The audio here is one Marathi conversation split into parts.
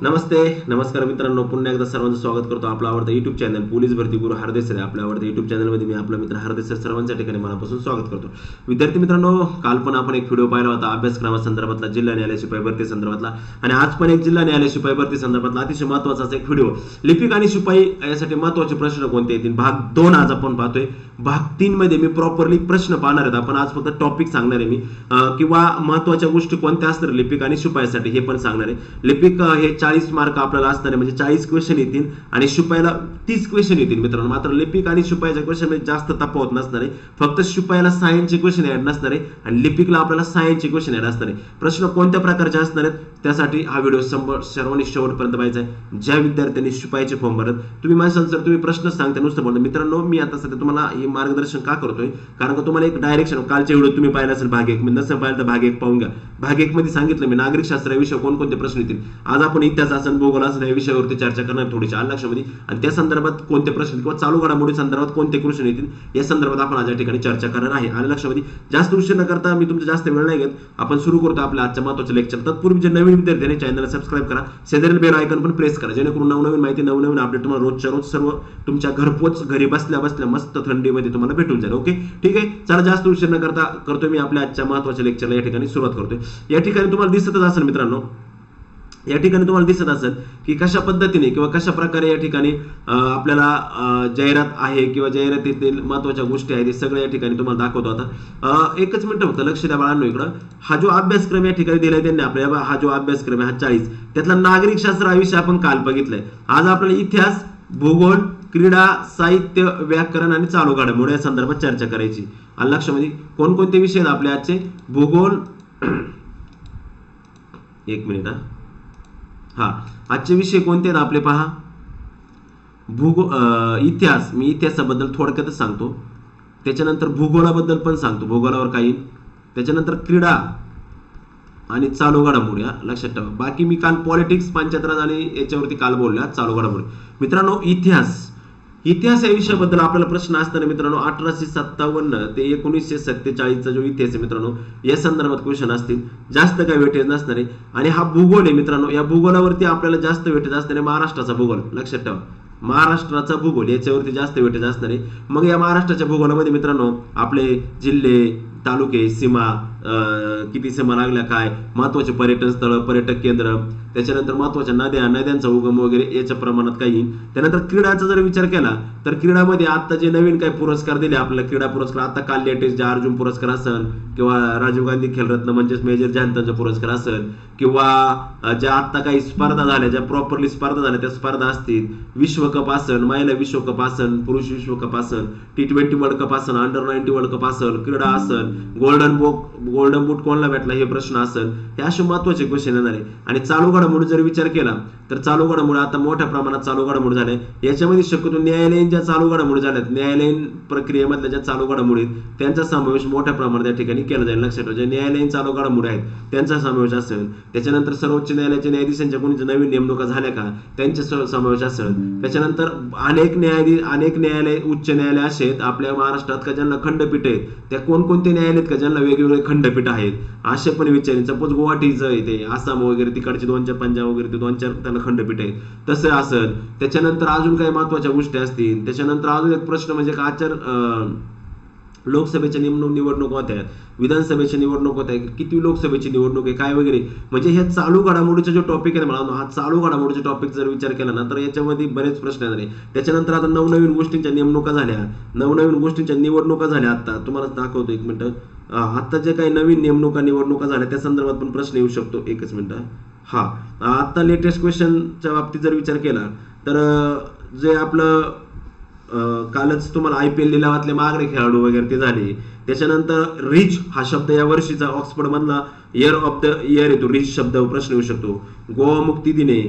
नमस्ते नमस्कार मित्रांनो, पुन्हा एकदा सर्वांचं स्वागत करतो. आपला आवडता युट्यूब चॅनल पोलीस भरती गुरु हरदेश सर. आपल्या आवडता युट्यूब चॅनलमध्ये मी आपला मित्र हरदेश सर सर्वांच्या ठिकाणी मनापासून स्वागत करतो. विद्यार्थी मित्रांनो, काल पण आपण एक व्हिडिओ पाहिला होता अभ्यासक्रमासंदर्भातला, जिल्हा न्यायालय शिपाई भरती संदर्भातला, आणि आज पण एक जिल्हा न्यायालय शिपाई भरती संदर्भातला अतिशय महत्त्वाचा एक व्हिडिओ. लिपिक आणि शिपाई यासाठी महत्त्वाचे प्रश्न कोणते येतील भाग 2 आज आपण पाहतोय. भाग 3 मध्ये मी प्रॉपरली प्रश्न पाहणार आहेत. आपण आज फक्त टॉपिक सांगणार आहे मी, किंवा महत्त्वाच्या गोष्टी कोणत्या असणार लिपिक आणि शिपाईसाठी हे पण सांगणार आहे. लिपिक हे 40 मार्क आपल्याला असणार आहे, म्हणजे 40 क्वेश्चन येतील, आणि शिपाईला 30 क्वेश्चन येतील मित्रांनो. मात्र लिपिक आणि शिपाईच्या क्वेश्चन मध्ये जास्त तफावत नसणार आहे. फक्त शिपाईला सायन्सचे क्वेश्चन ऍड नसणार आहे आणि लिपिकला आपल्याला सायन्सचे क्वेश्चन ऍड असणार आहे. प्रश्न कोणत्या प्रकारचे असणार आहेत त्यासाठी हा व्हिडिओ सर्वांनी शेवटपर्यंत पाहायचा आहे. ज्या विद्यार्थ्यांनी शिपाईचे फॉर्म भरत, तुम्ही माझ्या सर तुम्ही प्रश्न सांगता नुसतं बोलता. मित्रांनो, मी आता सध्या तुम्हाला हे मार्गदर्शन का करतोय, कारण का तुम्हाला एक डायरेक्शन, कालचे व्हिडिओ तुम्ही पाहिला असेल भाग 1 मध्ये, नसेल पाहिलं तर भाग 1 पाहून घ्या. भाग 1 मध्ये सांगितलं मी नागरिक शास्त्र या विषयावर कोणकोणते प्रश्न येतील. आज आपण इतिहास असेल, भूगोल असेल या विषयावरती चर्चा करणार थोडीशी आलं लक्षामध्ये, आणि त्या संदर्भात कोणते प्रश्न किंवा चालू घडामोडी संदर्भात कोणते क्वेश्चन येतील या संदर्भात आपण आज या ठिकाणी चर्चा करणार आहे. आलं लक्षामध्ये. जास्त उशीर न करता मी तुमचा जास्त वेळ नाही घेत, आपण सुरू करतो आपल्या आजच्या महत्त्वाचं लेक्चर. तत्पूर्वी जे नवीन विद्यार्थी चॅनलला सबस्क्राईब करा, शेजारील बेल आयकॉन पण प्रेस करा, जेणेकरून नवनवीन माहिती नवनवीन अपडेट तुम्हाला रोजच्या रोज सर्व तुमच्या घरपोच घरी बसल्या बसल्या मस्त थंडीमध्ये तुम्हाला भेटून जाईल. ओके, ठीक आहे. चला जास्त उशीर न करता करतोय मी आपल्या आजच्या महत्त्वाच्या लेक्चरला या ठिकाणी सुरुवात करतोय. या ठिकाणी तुम्हाला दिसतच असेल मित्रांनो, या ठिकाणी तुम्हाला दिसत असेल की कशा पद्धतीने किंवा कशा प्रकारे या ठिकाणी आपल्याला जाहिरात आहे किंवा जाहिरातीतील महत्त्वाच्या गोष्टी आहेत, हे सगळं या ठिकाणी तुम्हाला दाखवतो. आता एकच मिनिट फक्त लक्ष द्या बाळांनो. इकडं हा जो अभ्यासक्रम या ठिकाणी दिलाय त्यांनी आपल्याला, हा जो अभ्यासक्रम आहे हा 40, त्यातला नागरिक शास्त्र हा विषय आपण काल बघितलाय. आज आपल्याला इतिहास, भूगोल, क्रीडा, साहित्य, व्याकरण आणि चालू घडामोडी या संदर्भात चर्चा करायची. आलं लक्षामध्ये. कोणकोणते विषय आहेत आपले आजचे? भूगोल, एक मिनिट हा, आजचे विषय कोणते आहेत आपले पहा. इतिहास, मी इतिहासाबद्दल थोडक्यातच सांगतो. त्याच्यानंतर भूगोलाबद्दल पण सांगतो, भूगोलावर काही. त्याच्यानंतर क्रीडा आणि चालू घडामोडी लक्षात ठेवा. बाकी मी काल पॉलिटिक्स, पंचायत राज आणि याच्यावरती काल बोलल्या चालू घडामोडी. मित्रांनो, इतिहास या विषयाबद्दल आपल्याला प्रश्न असताना मित्रांनो 1857 ते 1947 चा जो इतिहास आहे मित्रांनो, या संदर्भात क्वेश्चन असतील. जास्त काही वेटेज नसणार आहे. आणि हा भूगोल आहे मित्रांनो, या भूगोलावरती आपल्याला जास्त वेटेज असणार आहे. महाराष्ट्राचा भूगोल लक्षात ठेवा, महाराष्ट्राचा भूगोल याच्यावरती जास्त वेटेज असणार आहे. मग या महाराष्ट्राच्या भूगोलामध्ये मित्रांनो आपले जिल्हे, तालुके, सीमा, किती सीमा लागल्या, काय महत्वाचे पर्यटन स्थळ, पर्यटक केंद्र, त्याच्यानंतर महत्वाच्या नद्या, नद्यांचा उगम वगैरे याच्या प्रमाणात काही. त्यानंतर क्रीडाचा जर विचार केला तर क्रीडामध्ये आता जे नवीन काही पुरस्कार दिले आपल्याला, क्रीडा पुरस्कार आता काल लेटेस्ट जे अर्जुन पुरस्कार असेल, किंवा राजीव गांधी खेलरत्न म्हणजेच मेजर ध्यानचंदचा पुरस्कार असेल, किंवा ज्या आता काही स्पर्धा झाल्या, ज्या प्रॉपरली स्पर्धा झाल्या त्या स्पर्धा असतील, विश्वकप असेल, महिला विश्वकप असेल, पुरुष विश्वकप असेल, T20 वर्ल्ड कप असेल, अंडर-19 वर्ल्ड कप असेल, क्रीडा असेल, गोल्डन बूट कोणाला भेटला हे प्रश्न असेल, हे असे महत्वाचे क्वेश्चन येणार आहे. आणि चालू घडामोडी जर विचार केला तर चालू घडामोडी आता मोठ्या प्रमाणात चालू घडामोडी झाल्या. याच्यामध्ये शक्यतो न्यायालयीन ज्या चालू घडामोडी झाल्यात, न्यायालयीन प्रक्रियेमधल्या ज्या चालू घडामोडी त्यांचा समावेश मोठ्या प्रमाणात या ठिकाणी केला जाईल. लक्षात ठेवा, ज्या न्यायालयीन चालू घडामोडी आहेत त्यांचा समावेश असेल. त्याच्यानंतर सर्वोच्च न्यायालयाच्या न्यायाधीशांच्या कोणी नवीन नेमणुका झाल्या का त्यांचा समावेश असेल. त्याच्यानंतर अनेक न्यायालय, उच्च न्यायालय असे आहेत आपल्या महाराष्ट्रात का ज्यांना खंडपीठ आहेत, त्या कोणकोणते न्यायालय आहेत का ज्यांना वेगवेगळे खंडपीठ आहेत असे पण विचारेल. सपोज गुवाहाटीचं येते, आसाम वगैरे तिकडचे 2-4, पंजाब वगैरे ते 2-4 त्याला खंडपीठ आहेत, तसं असेल. त्याच्यानंतर अजून काही महत्वाच्या गोष्टी असतील. त्याच्यानंतर अजून एक प्रश्न म्हणजे लोकसभेच्या निवडणूक होत्या, विधानसभेची निवडणूक होत आहे, किती लोकसभेची निवडणूक आहे, काय वगैरे. म्हणजे हे चालू घडामोडीचा जो टॉपिक आहे मला, हा चालू घडामोडीचा टॉपिक जर विचार केला ना तर याच्यामध्ये बरेच प्रश्न येणार आहे. त्याच्यानंतर आता नवनवीन गोष्टींच्या नेमणुका झाल्या, नवनवीन गोष्टींच्या निवडणुका झाल्या. आता तुम्हाला दाखवतो, एक मिनिट. आता जे काही नवीन निवडणुका झाल्या त्या संदर्भात पण प्रश्न येऊ शकतो. एकच मिनिट. हा, आता लेटेस्ट क्वेश्चनच्या बाबतीत जर विचार केला तर जे आपलं कालच तुम्हाला IPL लिलावातले मागरे खेळाडू वगैरे ते झाले. त्याच्यानंतर रिच हा शब्द या वर्षीचा ऑक्सफर्ड मधला इयर ऑफ द इयर येतो, रिच शब्द प्रश्न येऊ शकतो. गोवा मुक्ती दिने,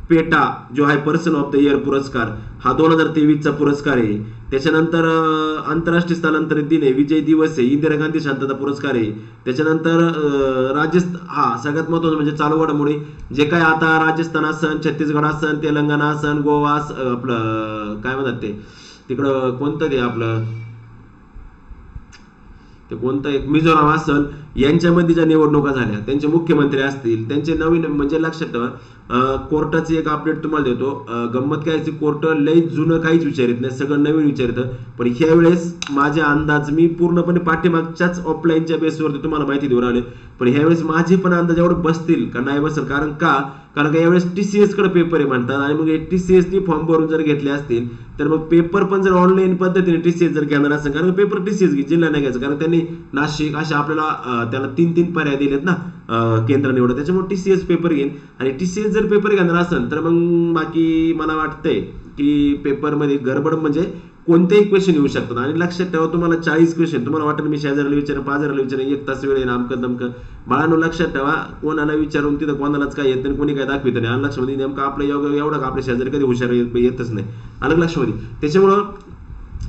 पेटा जो आहे पर्सन ऑफ द इयर पुरस्कार हा 2023 चा पुरस्कार आहे. त्याच्यानंतर आंतरराष्ट्रीय स्थलांतरित दिन आहे, विजय दिवस आहे, इंदिरा गांधी शांतता पुरस्कार आहे. त्याच्यानंतर हा सगळ्यात महत्वाचं म्हणजे चालू घडामोडी जे काय आता राजस्थान असन, छत्तीसगड असन, तेलंगणा असन, गोवा आपलं काय म्हणतात ते तिकडं कोणतं ते आपलं ते कोणतं एक मिझोराम असेल, यांच्यामध्ये ज्या निवडणुका झाल्या, त्यांचे मुख्यमंत्री असतील, त्यांचे नवीन म्हणजे लक्षात ठेवा, कोर्टाची एक अपडेट तुम्हाला देतो. गंमत काय असते, कोर्ट लई जुनं काहीच विचारित नाही, सगळं नवीन विचारितं. पण ह्या वेळेस माझे अंदाज मी पूर्णपणे पाठीमागच्याच ऑफलाईनच्या बेसवरती तुम्हाला माहिती देऊन आले, पण ह्यावेळेस माझे पण अंदाज एवढे बसतील का नाही बसेल. कारण का यावेळेस TCS कडे पेपर आहे म्हणतात, आणि मग TCS नी फॉर्म भरून जर घेतले असतील तर मग पेपर पण जर ऑनलाईन पद्धतीने TCS जर घेणार असेल, कारण पेपर TCS जिल्हा नाही घ्यायचं, कारण त्यांनी नाशिक अशा आपल्याला त्याला 3 पर्याय दिलेत ना केंद्र निवड, त्याच्यामुळे TCS पेपर घेईन. आणि TCS जर पेपर घेणार असेल तर मग बाकी मला वाटतंय की पेपरमध्ये गडबड म्हणजे कोणतेही क्वेश्चन येऊ शकतात. आणि लक्षात ठेवा, तुम्हाला 40 क्वेश्चन, तुम्हाला वाटेल मी शेजाऱ्याला विचारेन, पाजाऱ्याला विचारेन, 1 तास वेळ येईल अमकं दमकं. बाळांनो लक्षात ठेवा, कोणाला विचारून तिथं कोणालाच काय येत नाही, कोणी काय दाखवित नाही. आणि लक्षामध्ये नेमकं आपलं एवढं का आपल्या शेजारी कधी हुशार येतच नाही, अलग लक्षामध्ये. त्याच्यामुळं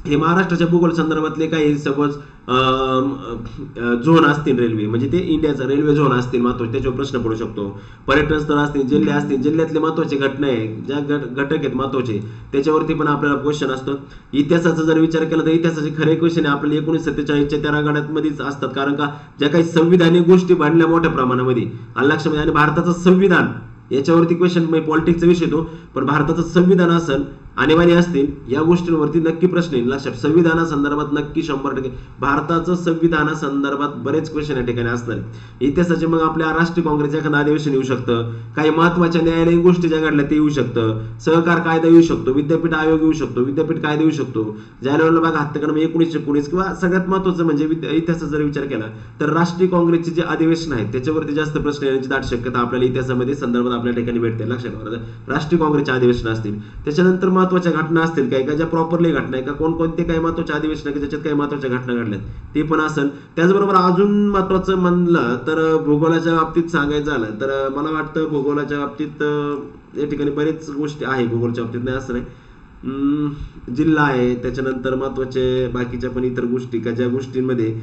हे महाराष्ट्राच्या भूगोल संदर्भातले काही सपोज झोन असतील रेल्वे, म्हणजे ते इंडियाचा रेल्वे झोन असतील महत्वाचे, त्याच्यावर प्रश्न पडू शकतो. पर्यटन स्थळ असतील, जिल्हे असतील, जिल्ह्यातले महत्वाचे घटना आहे, ज्या घटक आहेत महत्वाचे, त्याच्यावरती पण आपल्याला क्वेश्चन असतो. इतिहासाचा जर विचार केला तर इतिहासाचे खरे क्वेश्चन आपल्याला 1947च्या 13 गटामध्येच असतात, कारण का ज्या काही संविधानिक गोष्टी बनल्या मोठ्या प्रमाणामध्ये आणि लक्षामध्ये. आणि भारताचं संविधान याच्यावरती क्वेश्चन पॉलिटिक्सचा विषय तो, पण भारताचं संविधान असेल, आणीबाणी असतील, या गोष्टींवरती नक्की प्रश्न येईल. लक्षात, संविधानासंदर्भात नक्की 100% भारताचं संविधानासंदर्भात बरेच क्वेश्चन या ठिकाणी असणार. इतिहासाचे मग आपल्या राष्ट्रीय काँग्रेसचं एखादं अधिवेशन येऊ शकतं, काही महत्वाच्या न्यायालयीन गोष्टी ज्या घडल्या ते येऊ शकतं, सहकार कायदा येऊ शकतो, विद्यापीठ आयोग येऊ शकतो, विद्यापीठ कायदा येऊ शकतो, ज्या लेवलला बघा हत्याकांड 1919, किंवा सगळ्यात महत्वाचं म्हणजे इतिहासाचा जर विचार केला तर राष्ट्रीय काँग्रेसचे जे अधिवेशन आहेत त्याच्यावरती जास्त प्रश्न येण्याची दाट शक्यता आपल्याला इतिहासामध्ये संदर्भात आपल्या ठिकाणी भेटते. लक्षात ठेवा, राष्ट्रीय काँग्रेसचे अधिवेशन असतील, त्याच्यानंतर महत्वाच्या घटना असतील, काही का ज्या प्रॉपरली घटना आहे का, कोणकोणते काही महत्वाचे अधिवेशन आहे ज्याच्यात काही महत्वाच्या घटना घडल्यात ते पण असेल. त्याचबरोबर अजून महत्वाचं म्हणलं तर भूगोलाच्या बाबतीत सांगायचं झालं तर मला वाटतं भूगोलाच्या बाबतीत या ठिकाणी बरेच गोष्टी आहे, भूगोलाच्या बाबतीत नाही असं नाही. जिल्हा आहे, त्याच्यानंतर महत्वाचे बाकीच्या पण इतर गोष्टी का ज्या गोष्टींमध्ये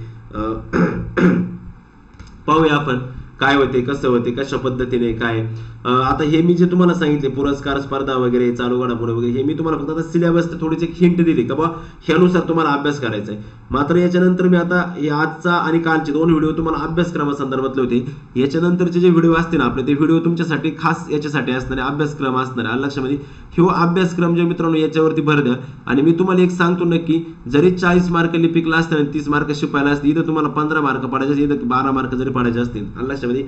पाहूया आपण काय होते, कसं होते, कशा पद्धतीने काय. आता हे मी जे तुम्हाला सांगितले पुरस्कार स्पर्धा वगैरे, चालू घडामोडी वगैरे, हे मी तुम्हाला फक्त आता सिलेबस थोडीशी हिंट दिली का बा ह्यानुसार तुम्हाला अभ्यास करायचा आहे. मात्र याच्यानंतर मी आता हे आजचा आणि कालचे 2 व्हिडिओ तुम्हाला अभ्यासक्रमासंदर्भातले होते. याच्यानंतरचे जे व्हिडिओ असतील आपले ते व्हिडिओ तुमच्यासाठी खास याच्यासाठी असणारे अभ्यासक्रम असणारे. लक्षामध्ये ह्यो अभ्यासक्रम जे मित्रांनो याच्यावरती भर द्या. आणि मी तुम्हाला एक सांगतो नक्की, जरी 40 मार्क लिपिकला असतील, 30 मार्क शिपायला असतील, इथं तुम्हाला 15 मार्क पडायचे, इथं 12 मार्क जरी पडायचे असतील, लक्षामध्ये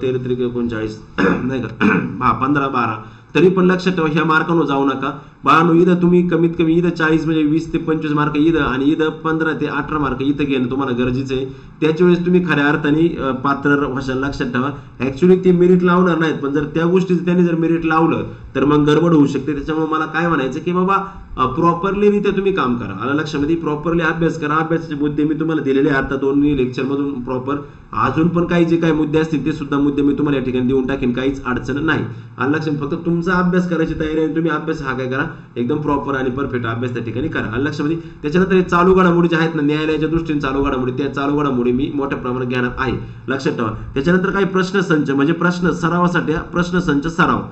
13-39 नाही का 15-12, तरी पण लक्षात ठेवा ह्या मार्कांवर जाऊ नका बाळांनो. इथं तुम्ही कमीत कमी इथं 40 म्हणजे 20 ते 25 मार्क इथं, आणि इथं 15 ते 18 मार्क इथं घेणं तुम्हाला गरजेचं आहे. त्याच वेळेस तुम्ही खऱ्या अर्थाने पात्र व्हाल. लक्षात ठेवा, ऍक्च्युअली ते मेरिट लावणार नाहीत, पण जर त्या गोष्टीचं त्यांनी जर मेरिट लावलं तर मग गडबड होऊ शकते. त्याच्यामुळे मला काय म्हणायचं की बाबा प्रॉपरली रित्या तुम्ही काम करा. आला लक्षामध्ये, प्रॉपरली अभ्यास करा. अभ्यासाचे मुद्दे मी तुम्हाला दिलेले आता 2 लेक्चर मधून प्रॉपर. अजून पण काही जे काही मुद्दे असतील ते सुद्धा मुद्दे मी तुम्हाला या ठिकाणी देऊन टाकेन, काहीच अडचण नाही. आला लक्षात, फक्त तुमचा अभ्यास करायची तयारी आहे, तुम्ही अभ्यास हा काय करा एकदम प्रॉपर आणि परफेक्ट अभ्यास त्या ठिकाणी करा. आला लक्षामध्ये. त्याच्यानंतर हे चालू घडामोडी जे आहेत ना न्यायालयाच्या दृष्टीने चालू घडामोडी, त्या चालू घडामोडी मी मोठ्या प्रमाणात घेणार आहे. लक्षात ठेवा. त्याच्यानंतर काही प्रश्नसंच म्हणजे प्रश्न सरावासाठी प्रश्नसंच सराव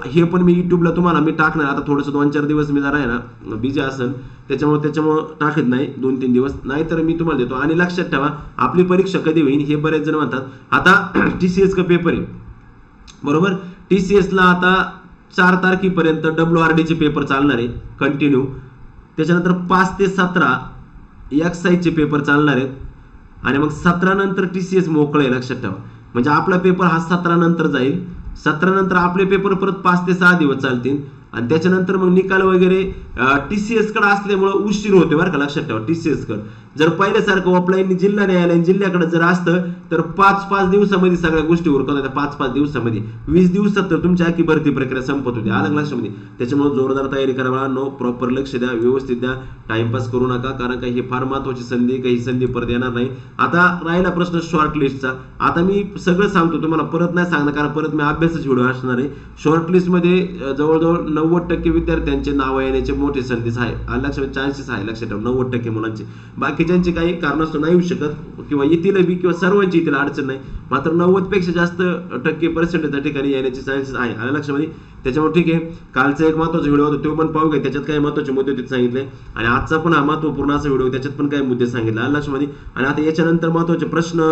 हे पण मी युट्यूबला तुम्हाला मी टाकणार. आता थोडंसं 2-4 दिवस मी जरा आहे ना बिझी असेल, त्याच्यामुळे टाकत नाही 2-3 दिवस, नाही तर मी तुम्हाला देतो. आणि लक्षात ठेवा आपली परीक्षा कधी होईल हे बरेच जण म्हणतात. आता TCS का पेपर आहे बरोबर, TCS ला आता 4 तारखेपर्यंत WRD चे पेपर चालणार आहे कंटिन्यू. त्याच्यानंतर 5 ते 17 एक्साईजचे पेपर चालणार आहेत, आणि मग 17 नंतर TCS मोकळे. लक्षात ठेवा, म्हणजे आपला पेपर हा 17 नंतर जाईल. 17 नंतर आपले पेपर परत 5 ते 6 दिवस चालतील, आणि त्याच्यानंतर मग निकाल वगैरे TCS कडे असल्यामुळे उशीर होते बरं का. लक्षात ठेवा, TCS कडे जर पहिल्यासारखं ऑफलाईन जिल्हा न्यायालय जिल्ह्याकडे जर असतं तर 5-5 दिवसामध्ये सगळ्या गोष्टी उरकत होत्या. 5-5 दिवसामध्ये, 20 दिवसात तर तुमची आखी भरती प्रक्रिया संपत होती. अलग लक्षामध्ये. त्याच्यामुळे जोरदार तयारी करा. नो प्रॉपर लक्ष द्या, व्यवस्थित द्या, टाइमपास करू नका, कारण का ही फार महत्वाची संधी, काही संधी परत येणार नाही. आता राहिला प्रश्न शॉर्ट लिस्टचा. आता मी सगळं सांगतो तुम्हाला, परत नाही सांगणार, कारण परत मी अभ्यासाचे व्हिडिओ असणार आहे. शॉर्ट लिस्ट मध्ये जवळजवळ 90% विद्यार्थ्यांचे नाव येण्याचे मोठे संधीच आहे. लक्षात, चान्सेस आहे. लक्षात ठेवा 90% मुलांचे. बाकीच्यांचे काही कारणास्तव नाही येऊ शकत, किंवा येतील बी, किंवा सर्वांची येतील, अडचण नाही. मात्र 90 पेक्षा जास्त टक्के पर्सेंटेज त्या ठिकाणी येण्याचे चान्सेस आहे. आलं लक्षामध्ये. त्याच्यामुळे ठीक आहे, कालचा एक महत्त्वाचा व्हिडिओ होता तो पण पाहू घ्या, त्याच्यात काही महत्त्वाचे मुद्दे तिथे सांगितले, आणि आजचा पण हा महत्त्वपूर्ण असा व्हिडिओ, त्याच्यात पण काही मुद्दे सांगितले लक्षामध्ये. आणि आता याच्यानंतर महत्त्वाचे प्रश्न,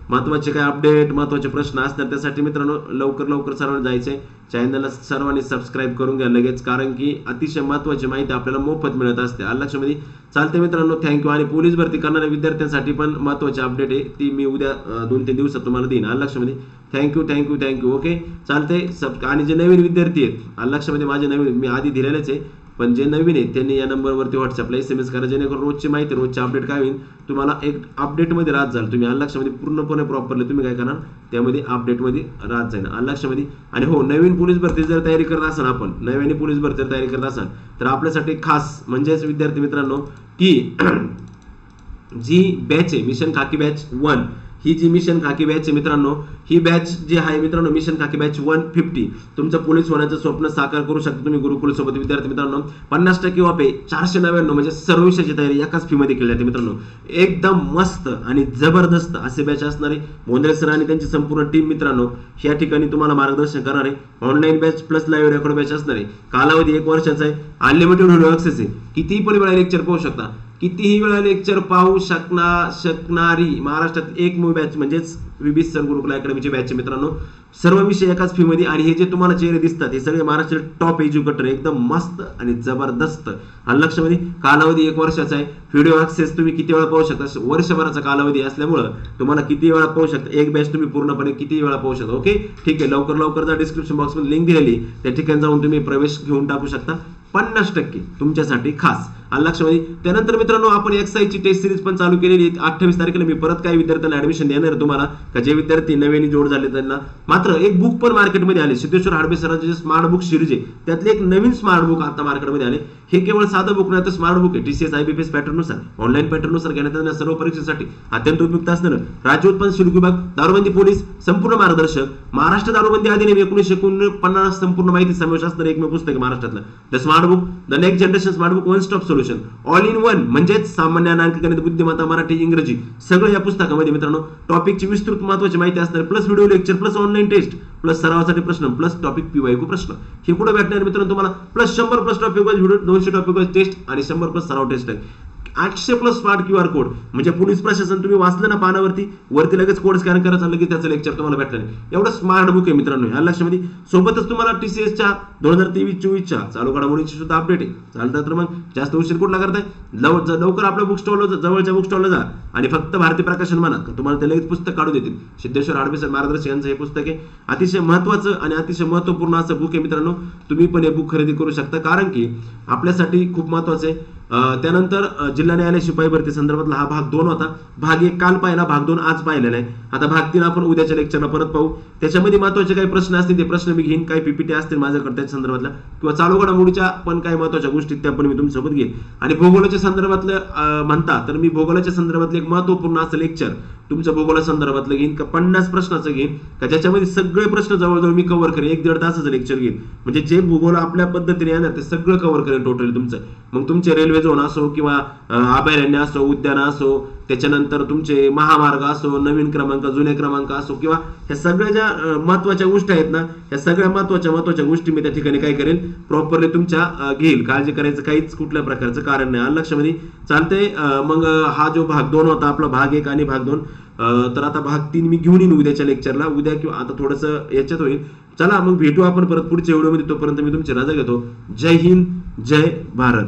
महत्त्वाचे काय अपडेट, महत्त्वाचे प्रश्न असणार, त्यासाठी मित्रांनो लवकर सर्वांना जायचंय, चॅनलला सर्वांनी सबस्क्राईब करून घ्या लगेच, कारण की अतिशय महत्त्वाची माहिती आपल्याला मोफत मिळत असते लक्षामध्ये. चालते मित्रांनो, थँक्यू. आणि पोलीस भरती करणाऱ्या विद्यार्थ्यांसाठी पण महत्त्वाची अपडेट आहे, ती मी उद्या 2-3 दिवसात तुम्हाला देईन लक्षामध्ये. थँक्यू. ओके, चालते. आणि जे नवीन विद्यार्थी आहेत लक्षामध्ये, माझे नवीन मी आधी दिलेलेच आहे, पण जे नवीन आहेत त्यांनी या नंबरवरती व्हॉट्सअपला SMS करा, जेणेकरून रोजची माहिती, रोजची अपडेट काय होईल, तुम्हाला एक अपडेटमध्ये राहत जाल तुम्ही लक्षामध्ये, पूर्णपणे प्रॉपरली तुम्ही काय करणार त्यामध्ये अपडेटमध्ये राहत जाईल लक्षामध्ये. आणि हो, नवीन पोलीस भरती जर तयारी करत असाल, आपण नव्याने पोलीस भरती जर तयारी करत असाल, तर आपल्यासाठी खास म्हणजेच विद्यार्थी मित्रांनो, की जी बॅच आहे मिशन खाकी बॅच 1, ही जी मिशन खाकी बॅच आहे मित्रांनो, ही बॅच जी आहे मित्रांनो, मिशन खाकी बॅच 150, तुमचं पोलीस होण्याचं स्वप्न साकार करू शकता तुम्ही गुरुकुल सोबत विद्यार्थी मित्रांनो. 50% ऑफ आहे, 499, म्हणजे सर्व विषयाची तयारी एकाच फी मध्ये केली जाते मित्रांनो. एकदम मस्त आणि जबरदस्त असे बॅच असणारे भोंद्रे सर आणि त्यांची संपूर्ण टीम मित्रांनो या ठिकाणी तुम्हाला मार्गदर्शन करणार आहे. Online batch plus live record batch असणार आहे, कालावधी 1 वर्षाचा आहे, अनलिमिटेड व्हिडिओ ऍक्सेस आहे, कितीही पण वेळा लेक्चर पाहू शकता, कितीही वेळा लेक्चर पाहू शकणारी महाराष्ट्रात एकमेव बॅच म्हणजेच VB सर गुरुकुल अकॅडमीची बॅच मित्रांनो. सर्व विषय एकाच फी मध्ये, आणि हे जे तुम्हाला चेहरे दिसतात हे सगळे महाराष्ट्रातील टॉप एज्युकेटर, एकदम मस्त आणि जबरदस्त लक्षामध्ये. कालावधी 1 वर्षाचा आहे, व्हिडिओ ऍक्सेस तुम्ही किती वेळा पाहू शकता, वर्षभराचा कालावधी असल्यामुळं तुम्हाला किती वेळा पाहू शकता, एक बॅच तुम्ही पूर्णपणे किती वेळा पाहू शकता. ओके, ठीक आहे, लवकर जा, डिस्क्रिप्शन बॉक्समध्ये लिंक दिलेली, त्या ठिकाणी जाऊन तुम्ही प्रवेश घेऊन टाकू शकता 50% तुमच्यासाठी खास लक्षामध्ये. त्यानंतर मित्रांनो, आपण एक्साईजची टेस्ट सिरीज पण चालू केलेली आहे. 28 तारखेला मी परत काही विद्यार्थ्यांना ऍडमिशन देणार आहे तुम्हाला, का जे विद्यार्थी नव्याने जोड झाले त्यांना. मात्र एक बुक पण मार्केटमध्ये आले, सिद्धेश्वर हाडबे सरांचे जे स्मार्ट बुक सिरीज आहे त्यातले एक नवीन स्मार्ट बुक आता मार्केटमध्ये आले. हे केवळ साधं बुक नाही तर स्मार्ट बुक आहे, TCS IBPS पॅटर्ननुसार, ऑनलाईन पॅटर्ननुसार घेण्यात येणाऱ्या सर्व परीक्षेसाठी अत्यंत उपयुक्त असणारं राज्य उत्पादन शुल्क विभाग, दारूबंदी पोलीस संपूर्ण मार्गदर्शक, महाराष्ट्र दारूबंदी अधिनियम 1949 संपूर्ण माहिती समावेश असणारं एकमेव पुस्तक आहे महाराष्ट्रातलं. The smart book, the next generation smart book, one stop solution, all in one, म्हणजेच सामान्य अंक गणित बुद्धिमत्ता मराठी इंग्रजी सगळं या पुस्तकामध्ये मित्रांनो. टॉपिकची विस्तृत महत्त्वाची माहिती असणार, plus video lecture, plus online test, plus सरावासाठी प्रश्न, प्लस टॉपिक PYQ प्रश्न. हे कुठे भेटणार मित्रांनो तुम्हाला, plus 100 plus topic wise video, 200 topic wise test आणि 100 प्लस सराव टेस्ट आहे. 800 प्लस स्मार्ट QR कोड, म्हणजे पोलीस प्रशासन तुम्ही वाचलं ना पानावरती, वरती लगेच कोड स्कॅन करायचा, लगेच त्याचं लेक्चर तुम्हाला भेटणार. एवढं स्मार्ट बुक आहे मित्रांनो या लक्षामध्ये. सोबतच तुम्हाला TCSच्या 2023-24च्या चालू घडामोडींची सुद्धा अपडेट आहे. चालतं तर मग जास्त उशीर कुठला करताय, लवकर आपल्या बुक स्टॉलला, जवळच्या बुक स्टॉलला जा आणि फक्त भारतीय प्रकाशन म्हणा, तुम्हाला ते लगेच पुस्तक काढून देतील. सिद्धेश्वर हाडबे सर मार्गदर्शक यांचं हे पुस्तक आहे, अतिशय महत्त्वाचं आणि अतिशय महत्त्वपूर्ण असं बुक आहे मित्रांनो. तुम्ही पण हे बुक खरेदी करू शकता, कारण की आपल्यासाठी खूप महत्त्वाचं आहे. त्यानंतर जिल्हा न्यायालय शिपाई भरती संदर्भातला हा भाग 2 होता. भाग 1 काल पाहिला, भाग 2 आज पाहिलेला आहे. आता भाग 3 आपण उद्याच्या लेक्चरला परत पाहू. त्याच्यामध्ये महत्त्वाचे काही प्रश्न असतील ते प्रश्न मी घेईन, काही PPT असतील माझ्याकडे त्याच्या संदर्भातल्या, किंवा चालू घडामोडीच्या पण काही महत्त्वाच्या गोष्टी त्या पण मी तुमच्यासोबत घेईन. आणि भूगोलाच्या संदर्भातलं म्हणता तर मी भूगोलाच्या संदर्भातलं एक महत्त्वपूर्ण असं लेक्चर तुमच्या भूगोला संदर्भातलं घेईन, का 50 प्रश्नाचं घेईन, का ज्याच्यामध्ये सगळे प्रश्न जवळजवळ मी कव्हर करेन. 1-1.5 तासाचं लेक्चर घेईन, म्हणजे जे भूगोल आपल्या पद्धतीने येणार ते सगळं कव्हर करेन टोटली तुमचं. मग तुमचे रेल्वे झोन असो, किंवा अभयारण्य असो, उद्यान असो, त्याच्यानंतर तुमचे महामार्ग असो, नवीन क्रमांक, जुने क्रमांक असो, किंवा ह्या सगळ्या ज्या महत्त्वाच्या गोष्टी आहेत ना, ह्या सगळ्या महत्त्वाच्या गोष्टी मी त्या ठिकाणी काय करेन, प्रॉपरली तुमच्या घेईल. काळजी करायचं काहीच कुठल्या प्रकारचं कारण नाही लक्षामध्ये. चालते. मग हा जो भाग 2 होता आपला, भाग 1 आणि भाग 2, तर आता भाग 3 मी घेऊन येईन उद्याच्या लेक्चरला, उद्या किंवा आता थोडंसं याच्यात होईल. चला मग भेटू आपण परत पुढच्या व्हिडिओमध्ये, तोपर्यंत मी तुमची रजा घेतो. जय हिंद, जय भारत.